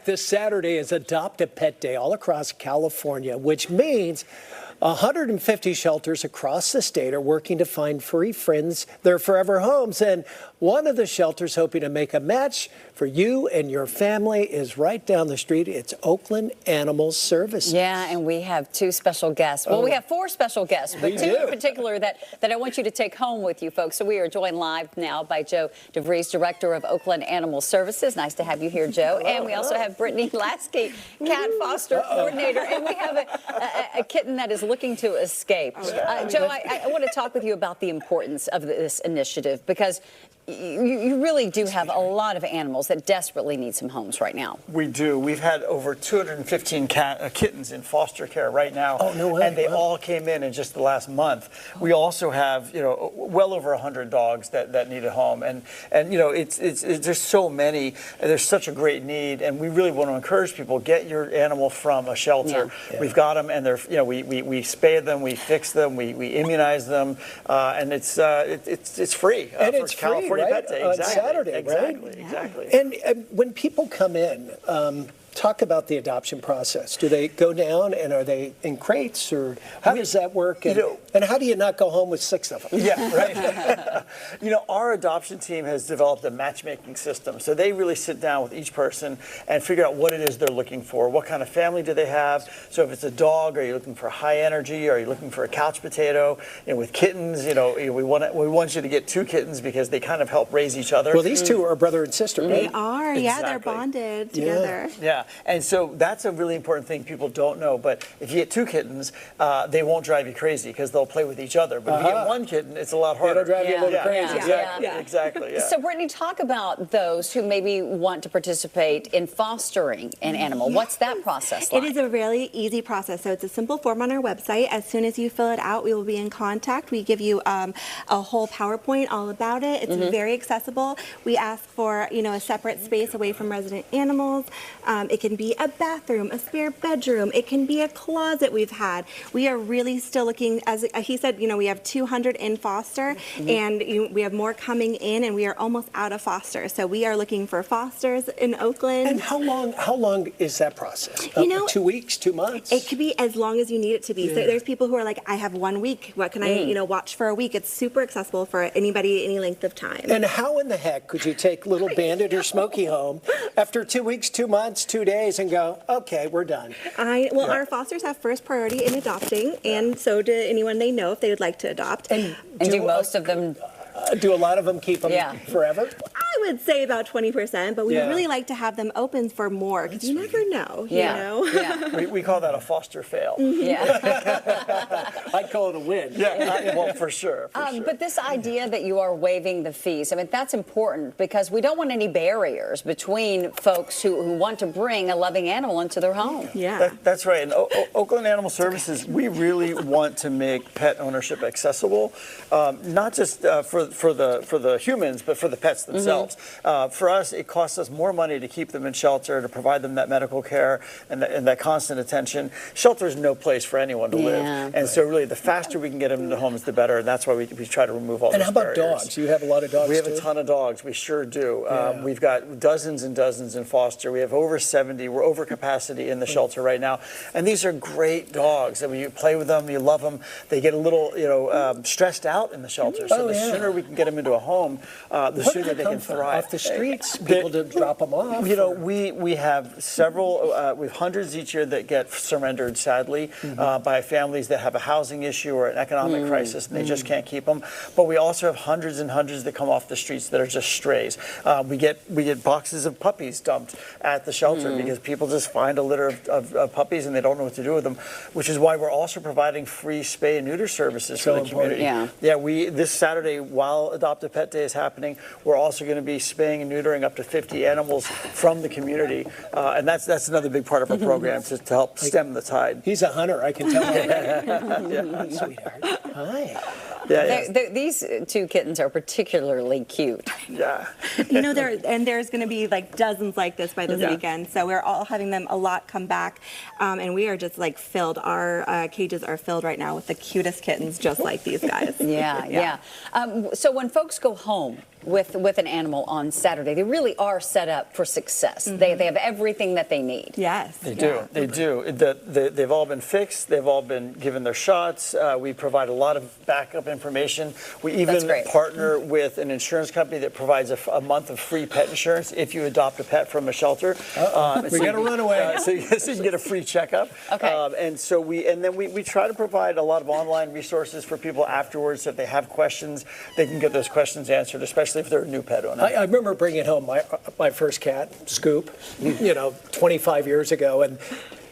this Saturday is Adopt a Pet Day all across California, which means 150 shelters across the state are working to find furry friends their forever homes. And one of the shelters hoping to make a match for you and your family is right down the street. It's Oakland Animal Services. Yeah, and we have two special guests. Well, we have four special guests, but two in particular that I want you to take home with you, folks. So we are joined live now by Joe DeVries, Director of Oakland Animal Services. Nice to have you here, Joe. And we also have Brittany Lasky, Cat Foster Coordinator. And we have a kitten that is looking to escape. Joe, I want to talk with you about the importance of this initiative, because you really do have a lot of animals that desperately need some homes right now. We do. We've had over 215 kittens in foster care right now. Oh, no way. And they all came in just the last month. We also have, well over 100 dogs that need a home. And it's there's so many. There's such a great need. And we really want to encourage people, get your animal from a shelter. Yeah. We've got them, and they're, we spay them, we fix them, we immunize them. And it's free. And it's California. Free, right? Pet Day. On Exactly. Saturday, exactly. right? Exactly. And when people come in, talk about the adoption process. Do they go down and are they in crates, or how does that work? And how do you not go home with 6 of them? Yeah, right. Our adoption team has developed a matchmaking system. So they really sit down with each person and figure out what it is they're looking for. What kind of family do they have? So if it's a dog, are you looking for high energy? Are you looking for a couch potato? With kittens, we want you to get 2 kittens because they kind of help raise each other. Well, these two are brother and sister, right? They are, Exactly. yeah, they're bonded together. Yeah, and so that's a really important thing people don't know. But if you get 2 kittens, they won't drive you crazy because they'll play with each other. But if you get 1 kitten, it's a lot harder. It'll drive you a little crazy. Exactly. Yeah. So, Brittany, talk about those who maybe want to participate in fostering an animal. What's that process like? It is a really easy process. So it's a simple form on our website. As soon as you fill it out, we will be in contact. We give you a whole PowerPoint all about it. It's very accessible. We ask for a separate space away from resident animals. It can be a bathroom, a spare bedroom. It can be a closet we've had. We are really still looking, as he said, we have 200 in foster, and we have more coming in, and we are almost out of foster. So we are looking for fosters in Oakland. And how long is that process? 2 weeks, 2 months? It could be as long as you need it to be. Yeah. So there's people who are like, I have 1 week. What can I, watch for a week? It's super accessible for anybody, any length of time. And how in the heck could you take little Bandit or Smokey home after 2 weeks, 2 months, 2 days and go, okay, we're done? Our fosters have first priority in adopting, and so do anyone they know if they would like to adopt. And do most of them... do a lot of them keep them forever? I would say about 20%, but we would really like to have them open for more, because you never know, you know? Yeah. We call that a foster fail. Yeah. I'd call it a win. Yeah, well, for sure. But this idea that you are waiving the fees, that's important, because we don't want any barriers between folks who want to bring a loving animal into their home. Yeah. That's right. And Oakland Animal Services, we really want to make pet ownership accessible, not just for the humans, but for the pets themselves. For us, it costs us more money to keep them in shelter, to provide them that medical care and that constant attention. Shelter is no place for anyone to live. And so really, the faster we can get them into homes, the better. And that's why we try to remove all those barriers. And how about dogs? You have a lot of dogs, We have a ton of dogs. We sure do. We've got dozens and dozens in foster. We have over 70. We're over capacity in the shelter right now. And these are great dogs. I mean, you play with them, you love them. They get a little, stressed out in the shelter. So the sooner we can get them into a home, the sooner they can thrive. Off the streets, people to drop them off. We have several, we have hundreds each year that get surrendered, sadly, by families that have a housing issue or an economic crisis, and they just can't keep them. But we also have hundreds and hundreds that come off the streets that are just strays. We get boxes of puppies dumped at the shelter because people just find a litter of puppies and they don't know what to do with them, which is why we're also providing free spay and neuter services for the community. This Saturday, while Adopt a Pet Day is happening, we're also going to be spaying and neutering up to 50 animals from the community, and that's another big part of our program to help stem the tide. He's a hunter, I can tell already. Sweetheart. Hi. These two kittens are particularly cute. Yeah. You know, there's going to be like dozens like this by this weekend. So we're all having them a lot come back, and we are just like filled. Our cages are filled right now with the cutest kittens, just like these guys. Yeah. So when folks go home with an animal on Saturday, they really are set up for success. They have everything that they need. Yes. They do. They do. They've all been fixed. They've all been given their shots. We provide a lot of backup information. We even partner with an insurance company that provides a month of free pet insurance if you adopt a pet from a shelter. We got to run away. So you can get a free checkup. Okay. And then we try to provide a lot of online resources for people afterwards. If they have questions, they can get those questions answered, especially if they're a new pet owner. I remember bringing home my first cat, Scoop, 25 years ago, and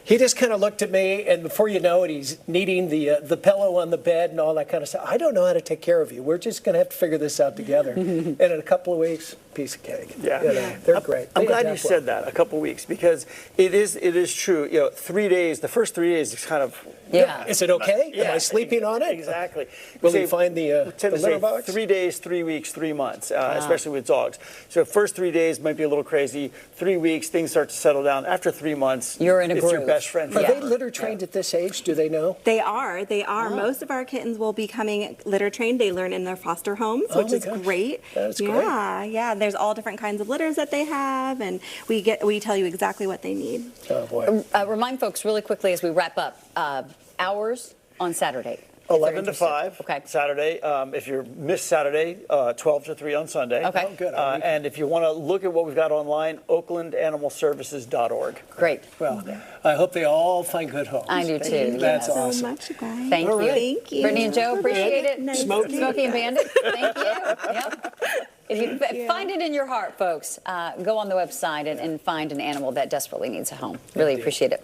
he just kind of looked at me, and before you know it, he's kneading the pillow on the bed and all that kind of stuff. I don't know how to take care of you. We're just going to have to figure this out together. And in a couple of weeks, piece of cake. Yeah, they're great. I'm glad you said that, a couple of weeks, because it is true. 3 days, the first 3 days is kind of. Is it okay? Am I sleeping on it? Exactly. Will he find the litter box? 3 days, 3 weeks, 3 months, especially with dogs. So first 3 days might be a little crazy. 3 weeks, things start to settle down. After 3 months, you're in a it's groove. Your best friend. Are they litter trained at this age? Do they know? They are. Most of our kittens will be coming litter trained. They learn in their foster homes, which is great. That's great. Yeah. There's all different kinds of litters that they have, and we tell you exactly what they need. Oh boy. Remind folks really quickly as we wrap up, hours on Saturday. 11 to 5 Okay. Saturday. If you miss Saturday, 12 to 3 on Sunday. Okay. Oh, good. And if you want to look at what we've got online, oaklandanimalservices.org. Great. Well, I hope they all find good homes. I do too. That's so awesome. much, guys. Thank you. Thank you. Brittany and Joe, appreciate it. Nice Smokey. Smokey and Bandit, thank you. Yep. If you find it in your heart, folks, go on the website and find an animal that desperately needs a home. Really appreciate it.